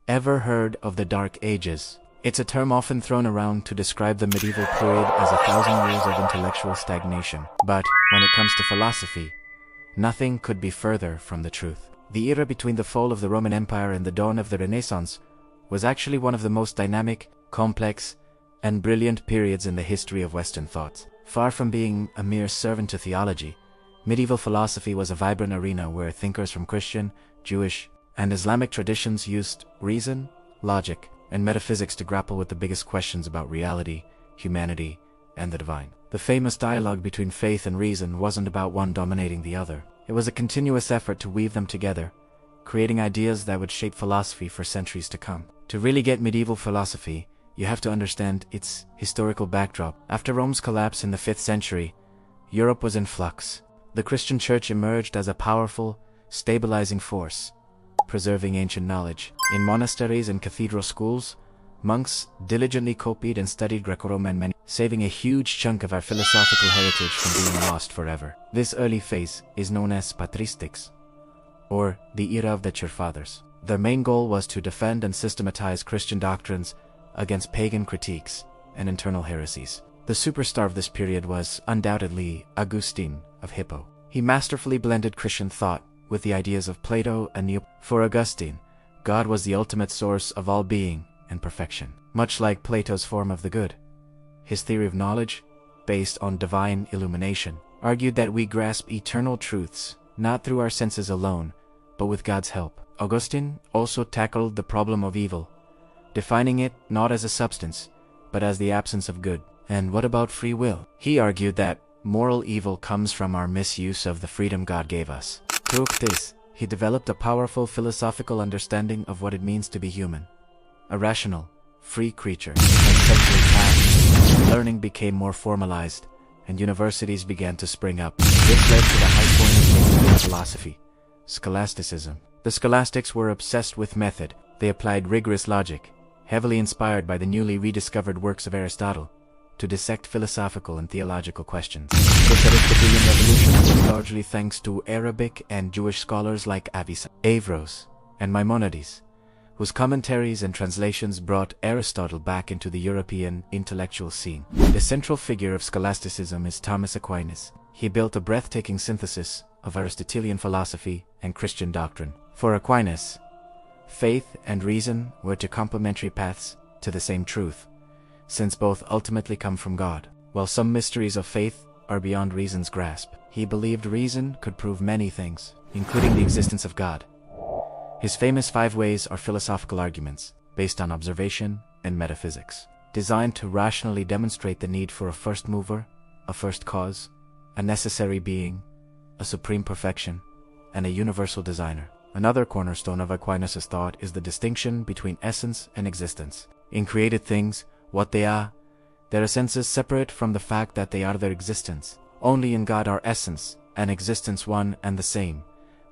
Ever heard of the Dark Ages? It's a term often thrown around to describe the medieval period as 1,000 years of intellectual stagnation. But when it comes to philosophy, nothing could be further from the truth. The era between the fall of the Roman Empire and the dawn of the Renaissance was actually one of the most dynamic, complex, and brilliant periods in the history of Western thought. Far from being a mere servant to theology, medieval philosophy was a vibrant arena where thinkers from Christian, Jewish, and Islamic traditions used reason, logic, and metaphysics to grapple with the biggest questions about reality, humanity, and the divine. The famous dialogue between faith and reason wasn't about one dominating the other. It was a continuous effort to weave them together, creating ideas that would shape philosophy for centuries to come. To really get medieval philosophy, you have to understand its historical backdrop. After Rome's collapse in the 5th century, Europe was in flux. The Christian church emerged as a powerful, stabilizing force, preserving ancient knowledge. In monasteries and cathedral schools, monks diligently copied and studied Greco-Roman many, saving a huge chunk of our philosophical heritage from being lost forever. This early phase is known as patristics, or the era of the Church Fathers. Their main goal was to defend and systematize Christian doctrines against pagan critiques and internal heresies. The superstar of this period was undoubtedly Augustine of Hippo. He masterfully blended Christian thought with the ideas of Plato and Neo. For Augustine, God was the ultimate source of all being and perfection. Much like Plato's form of the good, his theory of knowledge, based on divine illumination, argued that we grasp eternal truths not through our senses alone, but with God's help. Augustine also tackled the problem of evil, defining it not as a substance, but as the absence of good. And what about free will? He argued that moral evil comes from our misuse of the freedom God gave us. Through this, he developed a powerful philosophical understanding of what it means to be human, a rational, free creature. As centuries passed, learning became more formalized, and universities began to spring up. This led to the high point of medieval philosophy, scholasticism. The scholastics were obsessed with method. They applied rigorous logic, heavily inspired by the newly rediscovered works of Aristotle, to dissect philosophical and theological questions. This Aristotelian revolution was largely thanks to Arabic and Jewish scholars like Averroes, and Maimonides, whose commentaries and translations brought Aristotle back into the European intellectual scene. The central figure of scholasticism is Thomas Aquinas. He built a breathtaking synthesis of Aristotelian philosophy and Christian doctrine. For Aquinas, faith and reason were two complementary paths to the same truth, since both ultimately come from God. While some mysteries of faith are beyond reason's grasp, he believed reason could prove many things, including the existence of God. His famous 5 ways are philosophical arguments, based on observation and metaphysics, designed to rationally demonstrate the need for a first mover, a first cause, a necessary being, a supreme perfection, and a universal designer. Another cornerstone of Aquinas' thought is the distinction between essence and existence. In created things, what they are, their essence is separate from the fact that they are their existence. Only in God are essence and existence one and the same,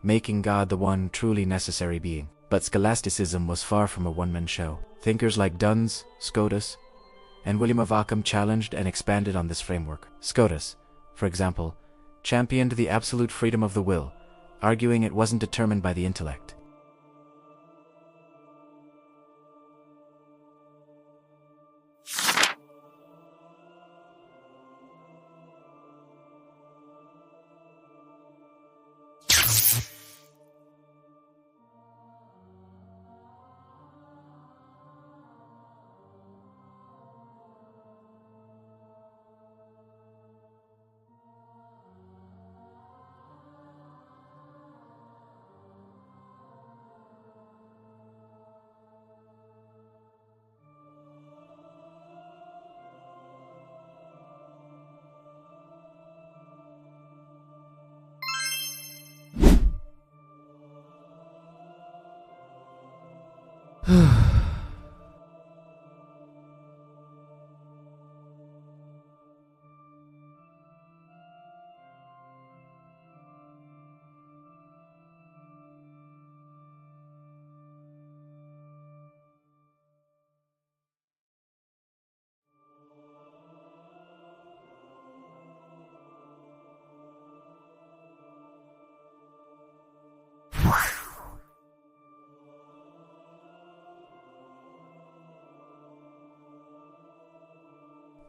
making God the one truly necessary being. But scholasticism was far from a one-man show. Thinkers like Duns, Scotus, and William of Ockham challenged and expanded on this framework. Scotus, for example, championed the absolute freedom of the will, arguing it wasn't determined by the intellect.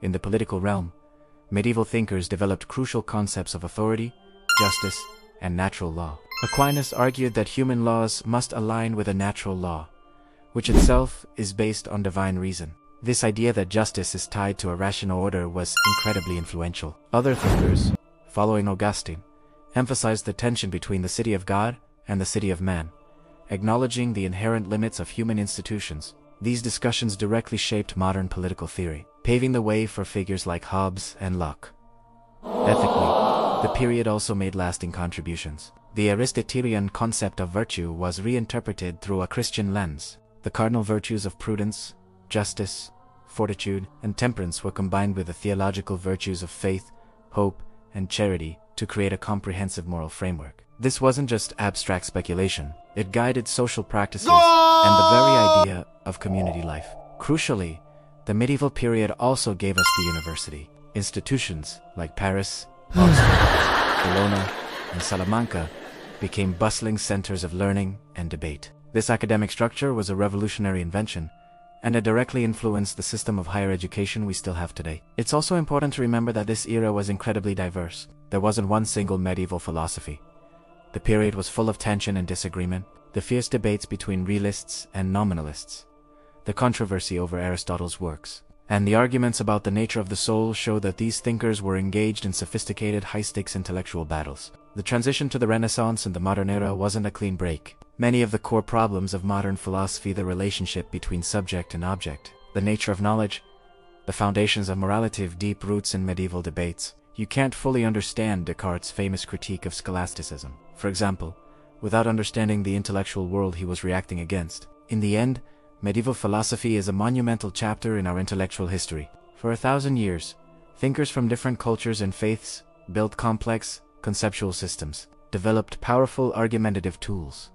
In the political realm, medieval thinkers developed crucial concepts of authority, justice, and natural law. Aquinas argued that human laws must align with a natural law, which itself is based on divine reason. This idea that justice is tied to a rational order was incredibly influential. Other thinkers, following Augustine, emphasized the tension between the city of God and the city of man, acknowledging the inherent limits of human institutions. These discussions directly shaped modern political theory, paving the way for figures like Hobbes and Locke. Ethically, the period also made lasting contributions. The Aristotelian concept of virtue was reinterpreted through a Christian lens. The cardinal virtues of prudence, justice, fortitude, and temperance were combined with the theological virtues of faith, hope, and charity to create a comprehensive moral framework. This wasn't just abstract speculation, it guided social practices and the very idea of community life. Crucially, the medieval period also gave us the university. Institutions like Paris, Oxford, Bologna, and Salamanca became bustling centers of learning and debate. This academic structure was a revolutionary invention, and it directly influenced the system of higher education we still have today. It's also important to remember that this era was incredibly diverse. There wasn't one single medieval philosophy. The period was full of tension and disagreement, the fierce debates between realists and nominalists, the controversy over Aristotle's works, and the arguments about the nature of the soul show that these thinkers were engaged in sophisticated, high-stakes intellectual battles. The transition to the Renaissance and the modern era wasn't a clean break. Many of the core problems of modern philosophy, the relationship between subject and object, the nature of knowledge, the foundations of morality, have deep roots in medieval debates. You can't fully understand Descartes' famous critique of scholasticism, for example, without understanding the intellectual world he was reacting against. In the end, medieval philosophy is a monumental chapter in our intellectual history. For 1,000 years, thinkers from different cultures and faiths built complex, conceptual systems, developed powerful argumentative tools,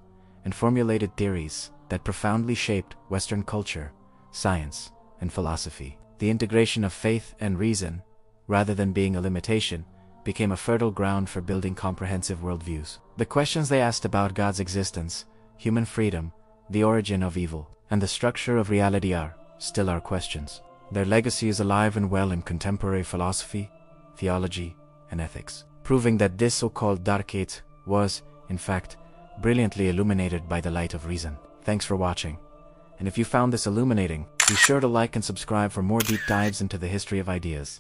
and formulated theories that profoundly shaped Western culture, science, and philosophy. The integration of faith and reason, rather than being a limitation, became a fertile ground for building comprehensive worldviews. The questions they asked about God's existence, human freedom, the origin of evil, and the structure of reality are still our questions. Their legacy is alive and well in contemporary philosophy, theology, and ethics, proving that this so-called Dark Age was, in fact, brilliantly illuminated by the light of reason. Thanks for watching. And if you found this illuminating, be sure to like and subscribe for more deep dives into the history of ideas.